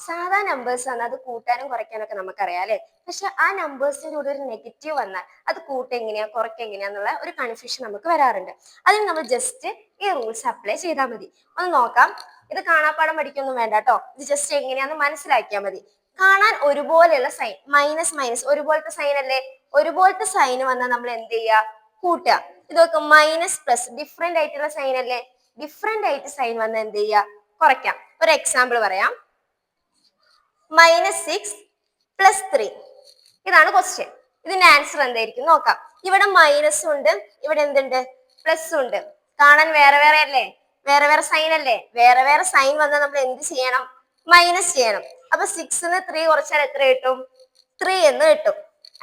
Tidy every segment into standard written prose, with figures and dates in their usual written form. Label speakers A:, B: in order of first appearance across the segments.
A: സാധാ നമ്പേഴ്സ് വന്നാൽ അത് കൂട്ടാനും കുറയ്ക്കാനൊക്കെ നമുക്കറിയാം അല്ലെ. പക്ഷെ ആ നമ്പേഴ്സിന്റെ കൂടെ ഒരു നെഗറ്റീവ് വന്നാൽ അത് കൂട്ടെങ്ങനെയാ കുറയ്ക്കെങ്ങനെയാന്നുള്ള ഒരു കൺഫ്യൂഷൻ നമുക്ക് വരാറുണ്ട്. അതിന് നമ്മൾ ജസ്റ്റ് ഈ റൂൾസ് അപ്ലൈ ചെയ്താൽ മതി. ഒന്ന് നോക്കാം. ഇത് കാണാപ്പാടം പഠിക്കൊന്നും വേണ്ട കേട്ടോ. ഇത് ജസ്റ്റ് എങ്ങനെയാന്ന് മനസ്സിലാക്കിയാൽ മതി. കാണാൻ ഒരുപോലെയുള്ള സൈൻ, മൈനസ് മൈനസ് ഒരുപോലത്തെ സൈൻ അല്ലേ. ഒരുപോലത്തെ സൈൻ വന്നാൽ നമ്മൾ എന്ത് ചെയ്യുക? കൂട്ടുക. ഇതൊക്കെ മൈനസ് പ്ലസ് ഡിഫറെന്റ് ആയിട്ടുള്ള സൈൻ അല്ലേ. ഡിഫറെന്റ് ആയിട്ട് സൈൻ വന്നാൽ എന്ത് ചെയ്യുക? കുറയ്ക്കാം. ഒരു എക്സാമ്പിൾ പറയാം. -6 + 3 ഇതാണ് ക്വസ്റ്റ്യൻ. ഇതിന്റെ ആൻസർ എന്തായിരിക്കും നോക്കാം. ഇവിടെ മൈനസ് ഉണ്ട്, ഇവിടെ എന്തുണ്ട്? പ്ലസ് ഉണ്ട്. കാണാൻ വേറെ വേറെ അല്ലേ, വേറെ വേറെ സൈൻ അല്ലേ. വേറെ വേറെ സൈൻ വന്നാൽ നമ്മൾ എന്ത് ചെയ്യണം? മൈനസ് ചെയ്യണം. അപ്പൊ 6ന്ന് 3 കുറച്ചാൽ എത്ര കിട്ടും? 3 എന്ന് കിട്ടും.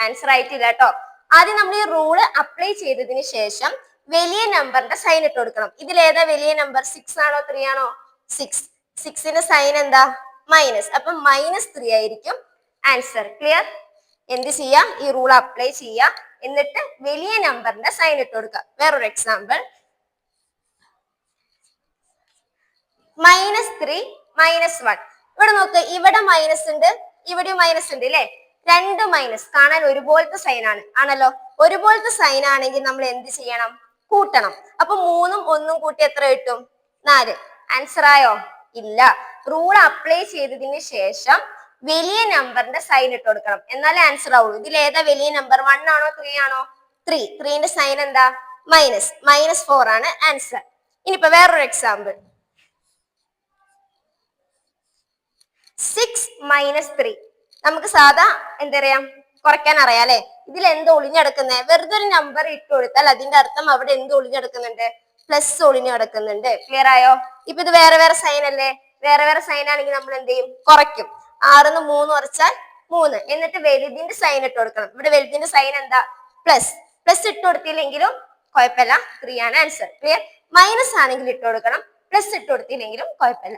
A: ആൻസർ ആയിട്ടില്ല കേട്ടോ. ആദ്യം നമ്മൾ ഈ റൂള് അപ്ലൈ ചെയ്തതിന് ശേഷം വലിയ നമ്പറിന്റെ സൈൻ ഇട്ട് കൊടുക്കണം. ഇതിലേതാ വലിയ നമ്പർ? 6 ആണോ 3 ആണോ? 6. 6ന്റെ സൈൻ എന്താ? മൈനസ്. അപ്പൊ -3 ആയിരിക്കും ആൻസർ. ക്ലിയർ? എന്ത് ചെയ്യാം? ഈ റൂൾ അപ്ലൈ ചെയ്യാം. എന്നിട്ട് വലിയ നമ്പറിന്റെ സൈൻ ഇട്ട് കൊടുക്കുക. വേറൊരു എക്സാമ്പിൾ. -3 -1. ഇവിടെ നോക്ക്, ഇവിടെ മൈനസ് ഉണ്ട്, ഇവിടെ മൈനസ് ഉണ്ട് അല്ലെ. രണ്ട് മൈനസ് കാണാൻ ഒരുപോലത്തെ സൈൻ ആണ് ആണല്ലോ. ഒരുപോലത്തെ സൈൻ ആണെങ്കിൽ നമ്മൾ എന്ത് ചെയ്യണം? കൂട്ടണം. അപ്പൊ 3ഉം 1ഉം കൂട്ടി എത്ര കിട്ടും? 4. ആൻസർ ആയോ? ഇല്ല. റൂൾ അപ്ലൈ ചെയ്തതിന് ശേഷം വലിയ നമ്പറിന്റെ സൈൻ ഇട്ട് കൊടുക്കണം, എന്നാലേ ആൻസർ ആവുള്ളൂ. ഇതിൽ ഏതാ വലിയ നമ്പർ? 1 ആണോ 3 ആണോ? 3. 3ന്റെ സൈൻ എന്താ? മൈനസ്. -4 ആണ് ആൻസർ. ഇനിയിപ്പോ വേറൊരു എക്സാമ്പിൾ. 6 - 3. നമുക്ക് സാധാ എന്തറിയാം? കുറയ്ക്കാൻ അറിയാം അല്ലെ. ഇതിൽ എന്ത് ഒളിഞ്ഞെടുക്കുന്നത്? വെറുതെ ഒരു നമ്പർ ഇട്ട് കൊടുത്താൽ അതിന്റെ അർത്ഥം അവിടെ എന്ത് ഒളിഞ്ഞെടുക്കുന്നുണ്ട്? പ്ലസ് ഒളിഞ്ഞു കിടക്കുന്നുണ്ട്. ക്ലിയർ ആയോ? ഇപ്പൊ ഇത് വേറെ വേറെ സൈൻ അല്ലേ. വേറെ വേറെ സൈൻ ആണെങ്കിൽ നമ്മൾ എന്ത് ചെയ്യും? കുറയ്ക്കും. 6ന്ന് 3 കുറച്ചാൽ 3. എന്നിട്ട് വലുതിന്റെ സൈൻ ഇട്ട് കൊടുക്കണം. ഇവിടെ വലുതിന്റെ സൈൻ എന്താ? പ്ലസ്. പ്ലസ് ഇട്ട് കൊടുത്തില്ലെങ്കിലും കുഴപ്പമില്ല, 3 ആണ് ആൻസർ. ക്ലിയർ? മൈനസ് ആണെങ്കിൽ ഇട്ട് കൊടുക്കണം, പ്ലസ് ഇട്ട് കൊടുത്തില്ലെങ്കിലും കുഴപ്പമില്ല.